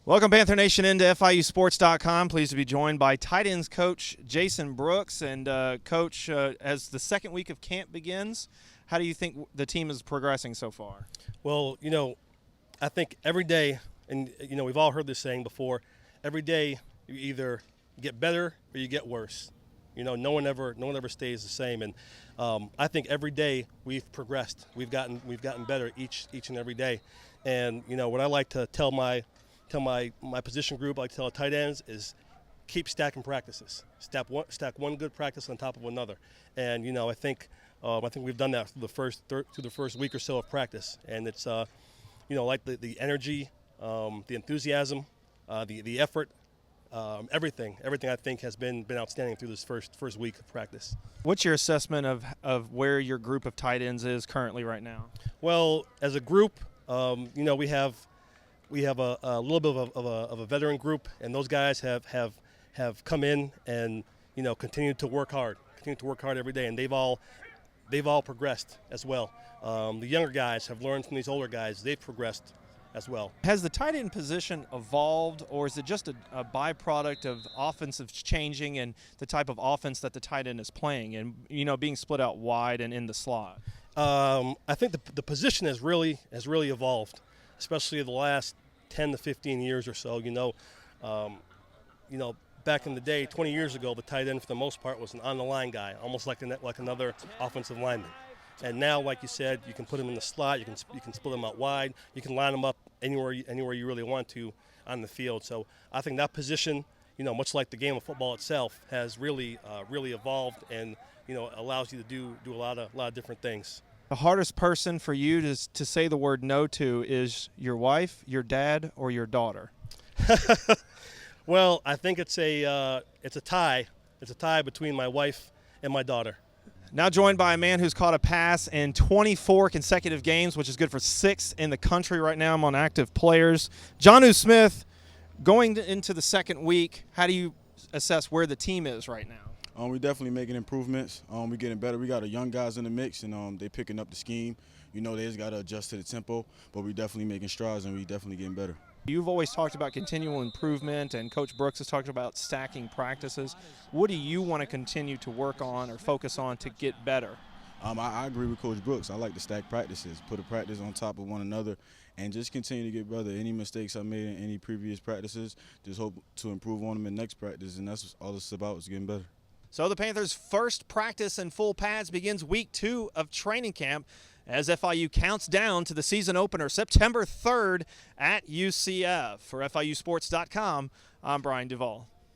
Welcome, Panther Nation, into FIUsports.com. Pleased to be joined by tight ends coach Jason Brooks. And, Coach, as the second week of camp begins, how do you think the team is progressing so far? Well, I think every day, and, we've all heard this saying before, every day you either get better or you get worse. No one ever stays the same. And I think every day we've progressed. We've gotten better each and every day. And, what I like to tell my position group, I like to tell our tight ends, is keep stacking practices. Stack one good practice on top of another. And I think we've done that through the first week or so of practice. And it's like the energy, the enthusiasm, the effort, everything I think has been outstanding through this first week of practice. What's your assessment of where your group of tight ends is currently right now? Well, as a group, we have a little bit of a veteran group, and those guys have come in and continued to work hard every day, and they've all progressed as well. The younger guys have learned from these older guys; they've progressed as well. Has the tight end position evolved, or is it just a byproduct of offensive changing and the type of offense that the tight end is playing, and being split out wide and in the slot? I think the position has really evolved, especially the last 10 to 15 years or so. Back in the day, 20 years ago, the tight end for the most part was an on-the-line guy, almost like another offensive lineman. And now, like you said, you can put him in the slot, you can split him out wide, you can line him up anywhere you really want to on the field. So I think that position, much like the game of football itself, has really evolved and allows you to do a lot of different things. The hardest person for you to say the word no to is your wife, your dad, or your daughter? Well, I think it's a tie. It's a tie between my wife and my daughter. Now joined by a man who's caught a pass in 24 consecutive games, which is good for 6th in the country right now among active players. Jonnu Smith, going into the second week, how do you assess where the team is right now? We're definitely making improvements. We're getting better. We got a young guys in the mix, and they picking up the scheme. They just got to adjust to the tempo, but we're definitely making strides, and we're definitely getting better. You've always talked about continual improvement, and Coach Brooks has talked about stacking practices. What do you want to continue to work on or focus on to get better? I agree with Coach Brooks. I like to stack practices, put a practice on top of one another, and just continue to get better. Any mistakes I made in any previous practices, just hope to improve on them in next practice, and that's all it's about, is getting better. So the Panthers' first practice in full pads begins week 2 of training camp as FIU counts down to the season opener September 3rd at UCF. For FIUsports.com, I'm Brian Duvall.